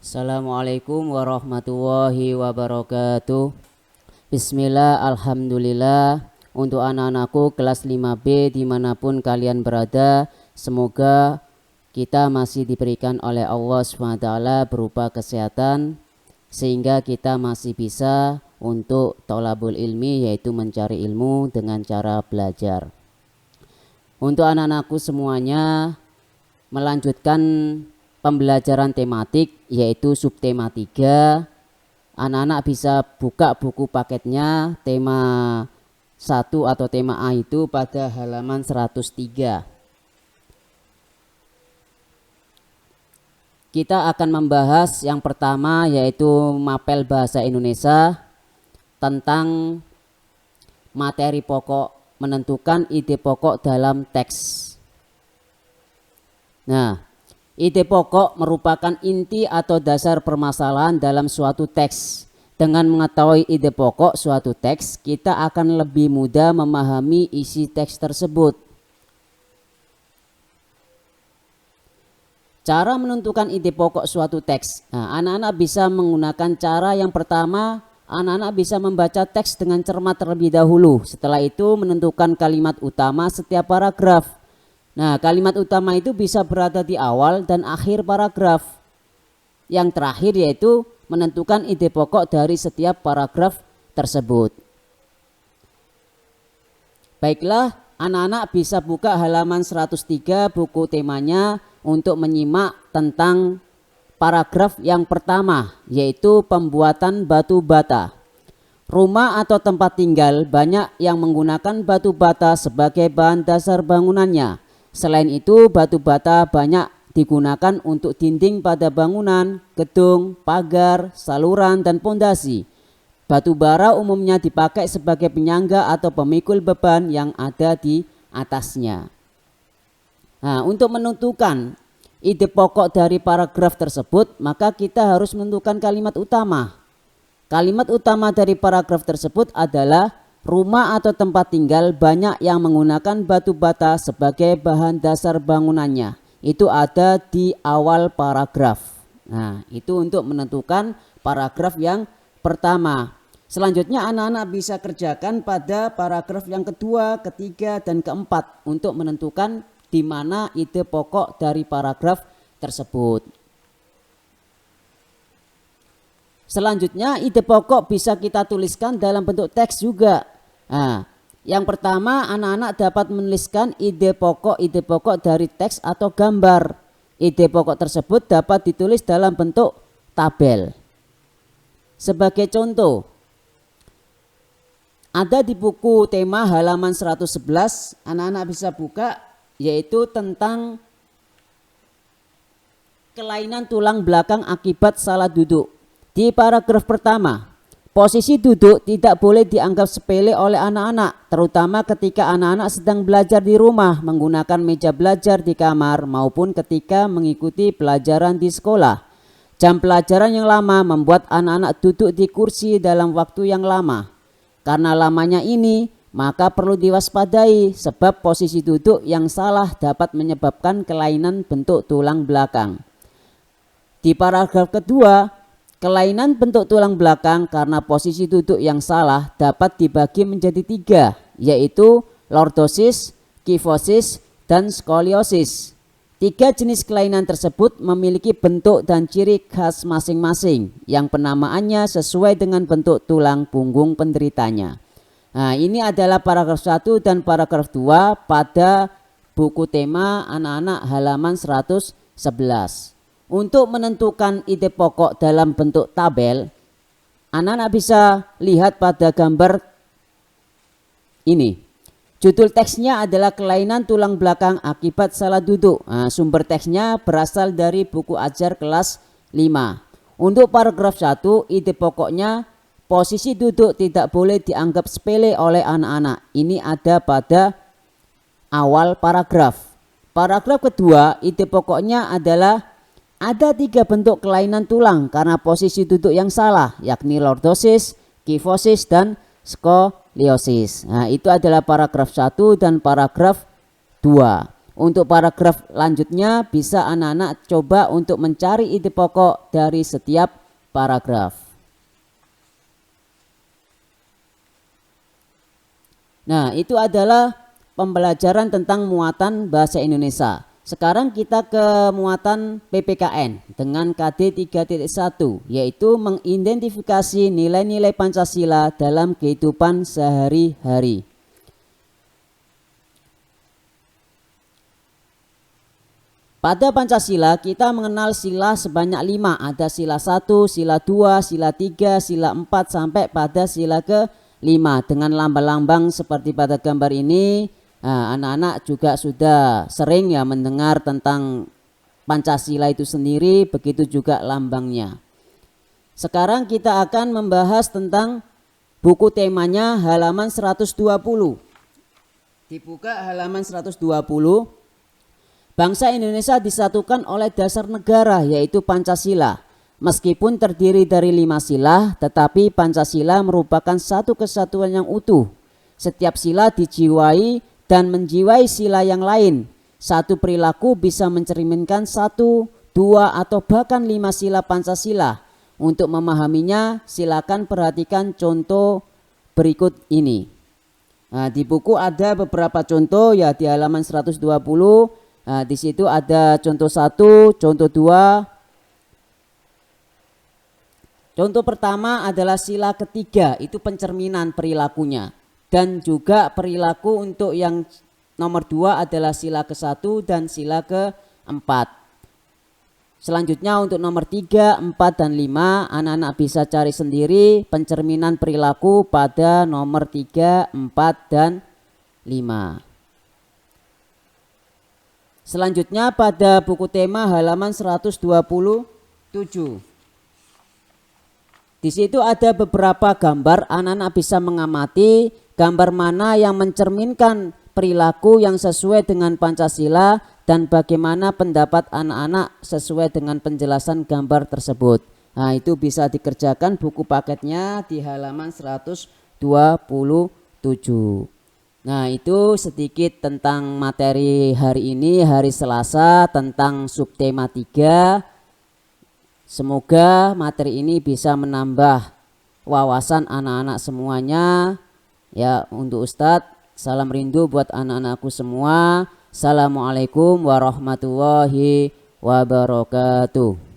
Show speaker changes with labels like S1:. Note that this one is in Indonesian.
S1: Assalamualaikum warahmatullahi wabarakatuh. Bismillah, alhamdulillah. Untuk anak-anakku kelas 5B dimanapun kalian berada, semoga kita masih diberikan oleh Allah SWT berupa kesehatan, sehingga kita masih bisa untuk thalabul ilmi, yaitu mencari ilmu dengan cara belajar. Untuk anak-anakku semuanya, melanjutkan pembelajaran tematik yaitu subtema 3. Anak-anak bisa buka buku paketnya tema 1 atau tema A itu pada halaman 103. Kita akan membahas yang pertama yaitu mapel bahasa Indonesia tentang materi pokok, menentukan ide pokok dalam teks. Nah, ide pokok merupakan inti atau dasar permasalahan dalam suatu teks. Dengan mengetahui ide pokok suatu teks, kita akan lebih mudah memahami isi teks tersebut. Cara menentukan ide pokok suatu teks. Nah, anak-anak bisa menggunakan cara yang pertama, anak-anak bisa membaca teks dengan cermat terlebih dahulu. Setelah itu menentukan kalimat utama setiap paragraf. Nah, kalimat utama itu bisa berada di awal dan akhir paragraf. Yang terakhir yaitu menentukan ide pokok dari setiap paragraf tersebut. Baiklah, anak-anak bisa buka halaman 103 buku temanya untuk menyimak tentang paragraf yang pertama, yaitu pembuatan batu bata. Rumah atau tempat tinggal banyak yang menggunakan batu bata sebagai bahan dasar bangunannya. Selain itu, batu bata banyak digunakan untuk dinding pada bangunan, gedung, pagar, saluran, dan pondasi. Batu bara umumnya dipakai sebagai penyangga atau pemikul beban yang ada di atasnya. Nah, untuk menentukan ide pokok dari paragraf tersebut, maka kita harus menentukan kalimat utama. Kalimat utama dari paragraf tersebut adalah rumah atau tempat tinggal banyak yang menggunakan batu bata sebagai bahan dasar bangunannya. Itu ada di awal paragraf. Nah, itu untuk menentukan paragraf yang pertama. Selanjutnya anak-anak bisa kerjakan pada paragraf yang kedua, ketiga, dan keempat untuk menentukan di mana ide pokok dari paragraf tersebut. Selanjutnya ide pokok bisa kita tuliskan dalam bentuk teks juga. Nah, yang pertama anak-anak dapat menuliskan ide pokok dari teks atau gambar. Ide pokok tersebut dapat ditulis dalam bentuk tabel. Sebagai contoh, ada di buku tema halaman 111, anak-anak bisa buka, yaitu tentang kelainan tulang belakang akibat salah duduk. Di paragraf pertama, posisi duduk tidak boleh dianggap sepele oleh anak-anak, terutama ketika anak-anak sedang belajar di rumah menggunakan meja belajar di kamar maupun ketika mengikuti pelajaran di sekolah. Jam pelajaran yang lama membuat anak-anak duduk di kursi dalam waktu yang lama. Karena lamanya ini, maka perlu diwaspadai sebab posisi duduk yang salah dapat menyebabkan kelainan bentuk tulang belakang. Di paragraf kedua, kelainan bentuk tulang belakang karena posisi duduk yang salah dapat dibagi menjadi 3, yaitu lordosis, kifosis, dan skoliosis. 3 jenis kelainan tersebut memiliki bentuk dan ciri khas masing-masing yang penamaannya sesuai dengan bentuk tulang punggung penderitanya. Nah, ini adalah paragraf 1 dan paragraf 2 pada buku tema anak-anak halaman 111. Untuk menentukan ide pokok dalam bentuk tabel, anak-anak bisa lihat pada gambar ini. Judul teksnya adalah kelainan tulang belakang akibat salah duduk. Nah, sumber teksnya berasal dari buku ajar kelas 5. Untuk paragraf 1, ide pokoknya posisi duduk tidak boleh dianggap sepele oleh anak-anak. Ini ada pada awal paragraf. Paragraf kedua, ide pokoknya adalah ada 3 bentuk kelainan tulang karena posisi duduk yang salah, yakni lordosis, kifosis, dan skoliosis. Nah, itu adalah paragraf 1 dan paragraf 2. Untuk paragraf lanjutnya bisa anak-anak coba untuk mencari ide pokok dari setiap paragraf. Nah, itu adalah pembelajaran tentang muatan bahasa Indonesia. Sekarang kita ke muatan PPKN dengan KD 3.1, yaitu mengidentifikasi nilai-nilai Pancasila dalam kehidupan sehari-hari. Pada Pancasila kita mengenal sila sebanyak 5, ada sila 1, sila 2, sila 3, sila 4 sampai pada sila ke-5 dengan lambang-lambang seperti pada gambar ini. Nah, anak-anak juga sudah sering ya mendengar tentang Pancasila itu sendiri, begitu juga lambangnya. Sekarang kita akan membahas tentang buku temanya halaman 120. Dibuka halaman 120. Bangsa Indonesia disatukan oleh dasar negara yaitu Pancasila. Meskipun terdiri dari 5 sila, tetapi Pancasila merupakan satu kesatuan yang utuh. Setiap sila dijiwai dan menjiwai sila yang lain. Satu perilaku bisa mencerminkan 1, 2, atau bahkan 5 sila Pancasila. Untuk memahaminya, silakan perhatikan contoh berikut ini. Nah, di buku ada beberapa contoh ya di halaman 120. Nah, di situ ada contoh 1, contoh 2. Contoh pertama adalah sila ketiga, itu pencerminan perilakunya. Dan juga perilaku untuk yang nomor 2 adalah sila ke-1 dan sila ke-4. Selanjutnya untuk nomor 3, 4, dan 5 anak-anak bisa cari sendiri pencerminan perilaku pada nomor 3, 4, dan 5. Selanjutnya pada buku tema halaman 127. Di situ ada beberapa gambar, anak-anak bisa mengamati gambar mana yang mencerminkan perilaku yang sesuai dengan Pancasila dan bagaimana pendapat anak-anak sesuai dengan penjelasan gambar tersebut. Nah, itu bisa dikerjakan buku paketnya di halaman 127. Nah, itu sedikit tentang materi hari ini, hari Selasa, tentang subtema 3. Semoga materi ini bisa menambah wawasan anak-anak semuanya. Ya, untuk Ustadz, salam rindu buat anak-anakku semua. Assalamualaikum warahmatullahi wabarakatuh.